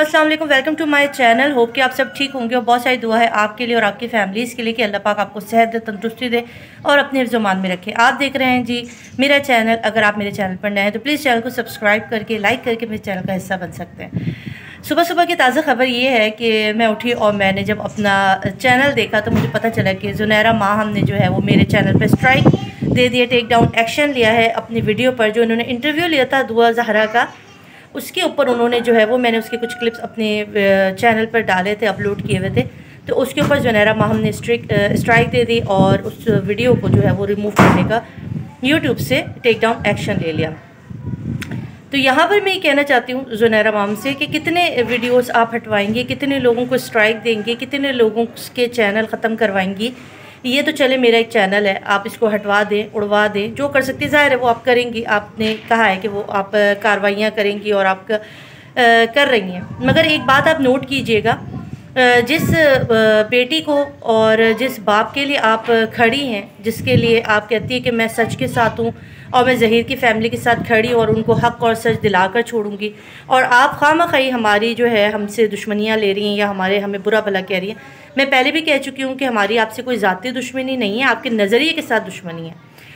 अस्सलाम वालेकुम, welcome to my channel. Hope कि आप सब ठीक होंगे और बहुत सारी दुआ है आपके लिए और आपकी फैमिलीज़ के लिए कि अल्लाह पाक आपको सेहत दे, तंदुरुस्ती दे और अपने हिफ्ज़-ओ-मान में रखे। आप देख रहे हैं जी मेरा चैनल। अगर आप मेरे चैनल पर नए हैं तो प्लीज़ चैनल को सब्सक्राइब करके लाइक करके मेरे चैनल का हिस्सा बन सकते हैं। सुबह सुबह की ताज़ा खबर ये है कि मैं उठी और मैंने जब अपना चैनल देखा तो मुझे पता चला कि ज़ुनैरा माहम ने जो है वो मेरे चैनल पर स्ट्राइक दे दिया, टेक डाउन एक्शन लिया है अपनी वीडियो पर। जो उन्होंने इंटरव्यू लिया था दुआ ज़हरा का, उसके ऊपर उन्होंने जो है वो मैंने उसके कुछ क्लिप्स अपने चैनल पर डाले थे, अपलोड किए हुए थे। तो उसके ऊपर ज़ुनैरा माहम ने स्ट्राइक दे दी और उस वीडियो को जो है वो रिमूव करने का यूट्यूब से टेक डाउन एक्शन ले लिया। तो यहाँ पर मैं ये कहना चाहती हूँ ज़ुनैरा माहम से कि कितने वीडियोस आप हटवाएंगे, कितने लोगों को स्ट्राइक देंगे, कितने लोगों के चैनल ख़त्म करवाएंगी। ये तो चले मेरा एक चैनल है, आप इसको हटवा दें, उड़वा दें, जो कर सकती ज़ाहिर है वो आप करेंगी। आपने कहा है कि वो आप कार्रवाइयाँ करेंगी और आप कर रही हैं। मगर एक बात आप नोट कीजिएगा, जिस बेटी को और जिस बाप के लिए आप खड़ी हैं, जिसके लिए आप कहती है कि मैं सच के साथ हूँ और मैं ज़हीर की फ़ैमिली के साथ खड़ी और उनको हक़ और सच दिलाकर छोड़ूंगी, और आप खामख़ाई हमारी जो है हमसे दुश्मनियाँ ले रही हैं या हमें बुरा भला कह रही हैं। मैं पहले भी कह चुकी हूँ कि हमारी आपसे कोई ज़ाती दुश्मनी नहीं है, आपके नज़रिए के साथ दुश्मनी है,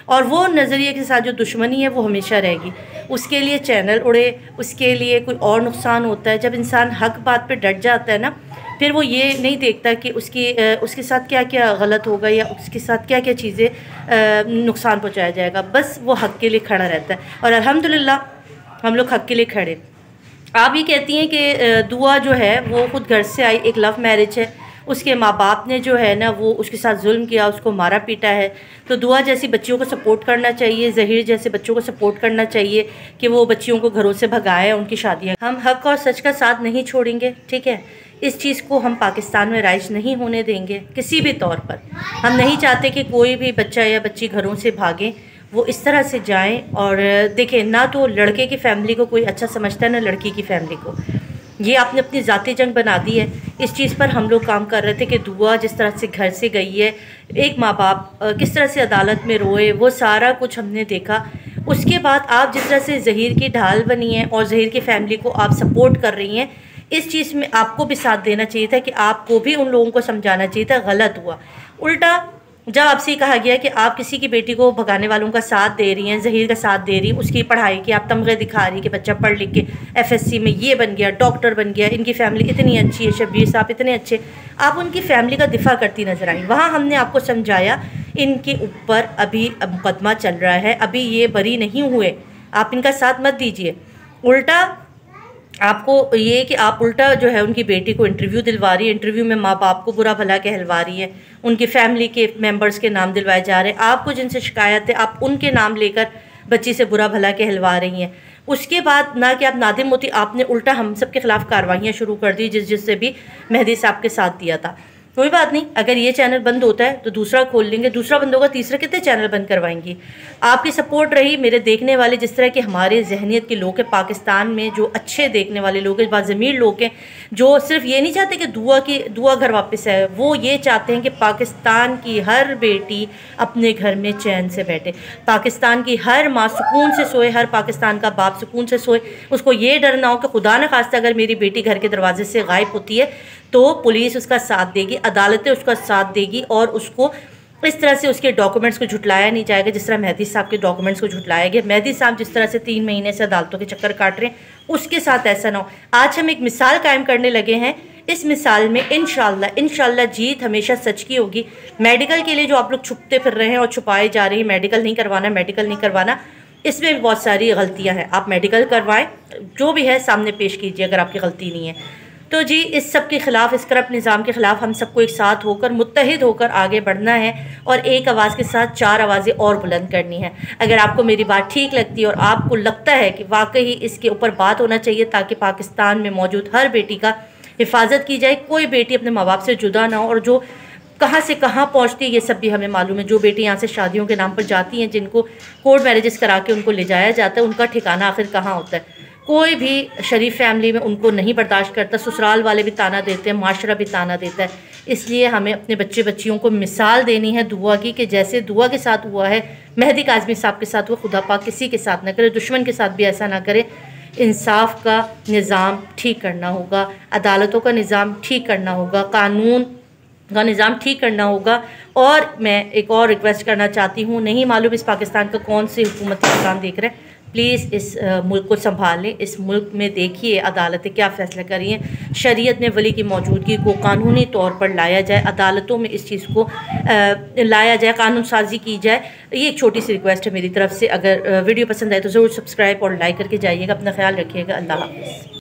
और वो नज़रिए के साथ जो दुश्मनी है वो हमेशा रहेगी। उसके लिए चैनल उड़े, उसके लिए कोई और नुकसान होता है। जब इंसान हक़ बात पे डट जाता है ना, फिर वो ये नहीं देखता कि उसके साथ क्या क्या गलत होगा या उसके साथ क्या क्या चीज़ें नुकसान पहुँचाया जाएगा। बस वो हक़ के लिए खड़ा रहता है और अल्हम्दुलिल्लाह हम लोग हक़ के लिए खड़े। आप ये कहती हैं कि दुआ जो है वो ख़ुद घर से आई, एक लव मैरिज है, उसके माँ बाप ने जो है ना वो उसके साथ जुल्म किया, उसको मारा पीटा है। तो दुआ जैसी बच्चियों को सपोर्ट करना चाहिए, ज़हीर जैसे बच्चों को सपोर्ट करना चाहिए कि वो बच्चियों को घरों से भगाएं, उनकी शादियाँ। हम हक़ और सच का साथ नहीं छोड़ेंगे, ठीक है। इस चीज़ को हम पाकिस्तान में राइज नहीं होने देंगे किसी भी तौर पर। हम नहीं चाहते कि कोई भी बच्चा या बच्ची घरों से भागें, वो इस तरह से जाएं। और देखें, ना तो लड़के की फ़ैमिली को कोई अच्छा समझता है ना लड़की की फ़ैमिली को। ये आपने अपनी ज़ाती जंग बना दी है। इस चीज़ पर हम लोग काम कर रहे थे कि दुआ जिस तरह से घर से गई है, एक माँ बाप किस तरह से अदालत में रोए, वो सारा कुछ हमने देखा। उसके बाद आप जिस तरह से ज़हीर की ढाल बनी है और ज़हीर की फ़ैमिली को आप सपोर्ट कर रही हैं, इस चीज़ में आपको भी साथ देना चाहिए था कि आपको भी उन लोगों को समझाना चाहिए था। गलत हुआ। उल्टा जब आपसे कहा गया कि आप किसी की बेटी को भगाने वालों का साथ दे रही हैं, ज़हीर का साथ दे रही हैं, उसकी पढ़ाई की आप तमगे दिखा रही कि बच्चा पढ़ लिख के FSC में ये बन गया, डॉक्टर बन गया, इनकी फ़ैमिली इतनी अच्छी है, शब्बीर साहब इतने अच्छे, आप उनकी फ़ैमिली का दिफा करती नज़र आई। वहाँ हमने आपको समझाया इनके ऊपर अभी मुकदमा चल रहा है, अभी ये बरी नहीं हुए, आप इनका साथ मत दीजिए। उल्टा आपको ये कि आप उल्टा जो है उनकी बेटी को इंटरव्यू दिलवा रही है, इंटरव्यू में माँ बाप को बुरा भला कहलवा रही है, उनकी फैमिली के मेंबर्स के नाम दिलवाए जा रहे हैं। आपको जिनसे शिकायत है आप उनके नाम लेकर बच्ची से बुरा भला कहलवा रही हैं। उसके बाद ना कि आप नादिम मोती, आपने उल्टा हम सब के ख़िलाफ़ कार्रवाइयाँ शुरू कर दी, जिससे भी मेहदी साहब के साथ दिया था। कोई बात नहीं, अगर ये चैनल बंद होता है तो दूसरा खोल लेंगे, दूसरा बंद होगा तीसरा, कितने चैनल बंद करवाएंगी। आपकी सपोर्ट रही, मेरे देखने वाले जिस तरह के हमारे जहनीत के लोग हैं पाकिस्तान में, जो अच्छे देखने वाले लोग हैं, बाज़मीर लोग हैं, जो सिर्फ ये नहीं चाहते कि दुआ घर वापस आए, वो ये चाहते हैं कि पाकिस्तान की हर बेटी अपने घर में चैन से बैठे, पाकिस्तान की हर माँ सुकून से सोए, हर पाकिस्तान का बाप सुकून से सोए। उसको ये डर ना हो कि खुदा न खास्ता अगर मेरी बेटी घर के दरवाजे से गायब होती है तो पुलिस उसका साथ देगी, अदालतें उसका साथ देगी और उसको इस तरह से उसके डॉक्यूमेंट्स को झुटलाया नहीं जाएगा जिस तरह मेहदी साहब के डॉक्यूमेंट्स को झुटलाया गया। मेहदी साहब जिस तरह से 3 महीने से अदालतों के चक्कर काट रहे हैं, उसके साथ ऐसा ना हो। आज हम एक मिसाल कायम करने लगे हैं। इस मिसाल में इंशाल्लाह जीत हमेशा सच की होगी। मेडिकल के लिए जो आप लोग छुपते फिर रहे हैं और छुपाए जा रहे हैं, मेडिकल नहीं करवाना, इसमें भी बहुत सारी गलतियाँ हैं। आप मेडिकल करवाएं, जो भी है सामने पेश कीजिए अगर आपकी गलती नहीं है तो। जी इस सब के ख़िलाफ़, इस करप्ट निज़ाम के ख़िलाफ़ हम सबको एक साथ होकर मुत्तहिद होकर आगे बढ़ना है और एक आवाज़ के साथ 4 आवाज़ें और बुलंद करनी है। अगर आपको मेरी बात ठीक लगती है और आपको लगता है कि वाकई इसके ऊपर बात होना चाहिए ताकि पाकिस्तान में मौजूद हर बेटी का हिफाजत की जाए, कोई बेटी अपने माँ बाप से जुदा ना हो, और जो कहाँ से कहाँ पहुँचती है ये सब भी हमें मालूम है। जो बेटी यहाँ से शादियों के नाम पर जाती हैं, जिनको कोर्ट मैरिजेस करा के उनको ले जाया जाता है, उनका ठिकाना आखिर कहाँ होता है। कोई भी शरीफ फैमिली में उनको नहीं बर्दाश्त करता, ससुराल वाले भी ताना देते हैं, माशरा भी ताना देता है। इसलिए हमें अपने बच्चे बच्चियों को मिसाल देनी है दुआ की, कि जैसे दुआ के साथ हुआ है, मेहदी काज़मी साहब के साथ हुआ, खुदा पाक किसी के साथ ना करे, दुश्मन के साथ भी ऐसा ना करे। इंसाफ का निज़ाम ठीक करना होगा, अदालतों का निज़ाम ठीक करना होगा, कानून का निज़ाम ठीक करना होगा। और मैं एक और रिक्वेस्ट करना चाहती हूँ, नहीं मालूम इस पाकिस्तान का कौन से हुकूमती निज़ाम देख रहे हैं, प्लीज़ इस मुल्क को संभाल लें। इस मुल्क में देखिए अदालतें क्या फ़ैसला कर रही हैं। शरीयत में वली की मौजूदगी को कानूनी तौर पर लाया जाए, अदालतों में इस चीज़ को लाया जाए, कानून साजी की जाए। ये एक छोटी सी रिक्वेस्ट है मेरी तरफ से। अगर वीडियो पसंद आए तो ज़रूर सब्सक्राइब और लाइक करके जाइएगा। अपना ख्याल रखिएगा। अल्लाह हाफ़िज़।